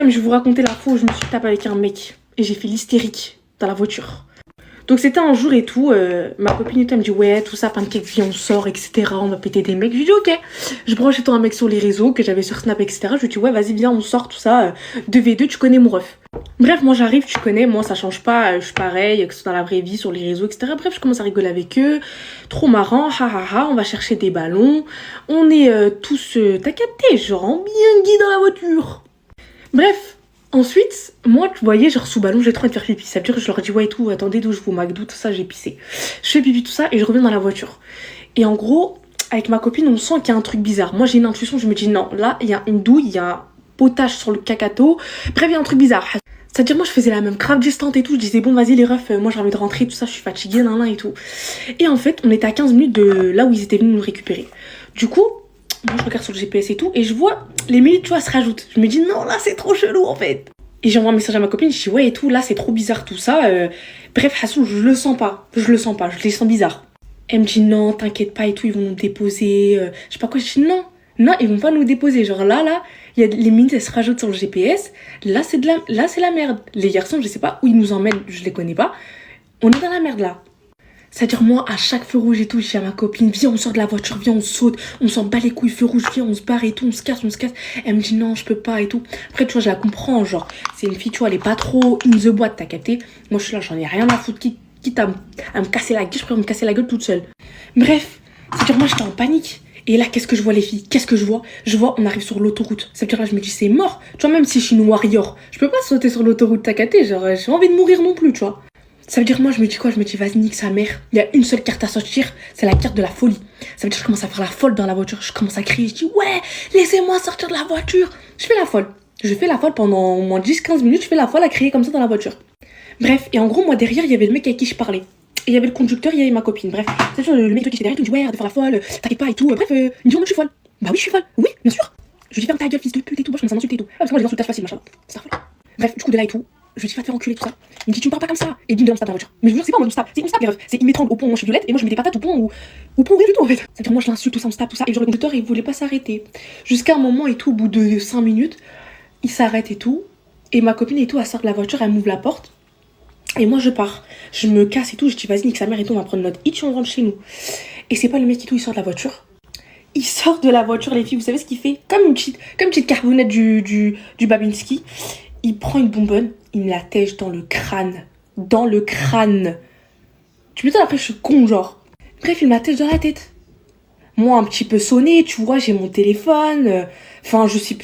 Je vais vous raconter la fois où je me suis tapée avec un mec et j'ai fait l'hystérique dans la voiture. Donc c'était un jour et tout, ma copine et tout, elle me dit ouais tout ça, pancake, viens on sort, etc. On va péter des mecs. Je lui dis ok. Je branche et tout un mec sur les réseaux que j'avais sur Snap, etc. Je lui dis ouais vas-y viens on sort tout ça, 2v2, tu connais mon ref. Bref, moi j'arrive, tu connais, moi ça change pas, je suis pareil, que ce soit dans la vraie vie, sur les réseaux, etc. Bref, je commence à rigoler avec eux, trop marrant, ha, on va chercher des ballons, on est tous, t'as capté, genre bien gay dans la voiture. Bref, ensuite, moi, tu voyais, genre sous ballon, j'ai trop envie de faire pipi. Ça veut dire que je leur dis, ouais, et tout, attendez, d'où je vous McDo, tout ça, j'ai pissé. Je fais pipi, tout ça, et je reviens dans la voiture. Et en gros, avec ma copine, on sent qu'il y a un truc bizarre. Moi, j'ai une intuition, je me dis, non, là, il y a une douille, il y a un potage sur le cacato. Bref, il y a un truc bizarre. C'est-à-dire, moi, je faisais la même grave distante et tout. Je disais, bon, vas-y, les refs, moi, j'ai envie de rentrer, tout ça, je suis fatiguée, nan, et tout. Et en fait, on était à 15 minutes de là où ils étaient venus nous récupérer. Du coup, moi, je regarde sur le GPS et tout, et je vois les minutes, tu vois, se rajoutent. Je me dis, non, là, c'est trop chelou, en fait. Et j'envoie un message à ma copine, je dis, ouais, et tout, là, c'est trop bizarre, tout ça. Bref, Hassou, je le sens pas, je les sens bizarres. Elle me dit, non, t'inquiète pas, et tout, ils vont nous déposer. Je sais pas quoi, je dis, non, ils vont pas nous déposer. Genre là, il y a les minutes, elles se rajoutent sur le GPS. Là, c'est la merde. Les garçons, je sais pas où ils nous emmènent, je les connais pas. On est dans la merde, là. C'est-à-dire, moi, à chaque feu rouge et tout, je dis à ma copine, viens, on sort de la voiture, viens, on saute, on s'en bat les couilles, feu rouge, viens, on se barre et tout, on se casse. Elle me dit, non, je peux pas et tout. Après, tu vois, je la comprends, genre, c'est une fille, tu vois, elle est pas trop in the boîte, t'as capté. Moi, je suis là, j'en ai rien à foutre, quitte à me casser la gueule, je préfère me casser la gueule toute seule. Bref, c'est-à-dire, moi, j'étais en panique. Et là, qu'est-ce que je vois, les filles? Qu'est-ce que je vois? Je vois, on arrive sur l'autoroute. Ça veut dire, là, je me dis, c'est mort. Tu vois, même si je suis une warrior, je peux pas sauter sur l'autoroute, t'as capté. Genre, j'ai envie de mourir non plus, tu vois. Ça veut dire, moi, je me dis quoi? Je me dis, vas-y, nique sa mère. Il y a une seule carte à sortir, c'est la carte de la folie. Ça veut dire, je commence à faire la folle dans la voiture. Je commence à crier, je dis, ouais, laissez-moi sortir de la voiture. Je fais la folle. Je fais la folle pendant au moins 10-15 minutes, je fais la folle à crier comme ça dans la voiture. Bref, et en gros, moi, derrière, il y avait le mec avec qui je parlais. Et il y avait le conducteur, il y avait ma copine. Bref, c'est sûr, le mec qui était derrière, il me dit, ouais, arrête de faire la folle, t'inquiète pas et tout. Bref, il me dit, oh, moi, je suis folle. Bah oui, je suis folle. Oui, bien sûr. Je lui dis, ferme ta gueule, fils de pute et tout. Moi, je commence à m'insulter et tout. Ah, parce que moi, j'ai l'insultage facile, machin. C'est folle. Bref, du coup, de là et tout. Je lui dis, va te faire enculer, tout ça. Il me dit, tu me parles pas comme ça. Et il me dit, on se tape dans la voiture. Mais je vous jure, c'est pas moi, on se tape. C'est on se tape, les refs. C'est il m'étrangle au pont, moi je suis violette, et moi je mets des patates au pont ou rien du tout, en fait. C'est-à-dire, moi je l'insulte, tout ça, on se tape, tout ça. Et genre, le conducteur, il voulait pas s'arrêter. Jusqu'à un moment et tout, au bout de 5 minutes, il s'arrête et tout. Et ma copine et tout, elle sort de la voiture, elle m'ouvre la porte. Et moi je pars. Je me casse et tout. Je dis, vas-y, nique sa mère et tout, on va prendre notre hitch, on rentre chez nous. Et c'est pas le mec et tout, il sort de la voiture. Il sort de la voiture, les filles, vous savez ce qu'il fait? Comme une petite carbonette du Babinski. Il prend une bonbonne, il me la tèche dans le crâne. Dans le crâne. Tu me dis après, je suis con, genre. Bref, il me la tèche dans la tête. Moi, un petit peu sonné, tu vois, j'ai mon téléphone. Enfin, je sais plus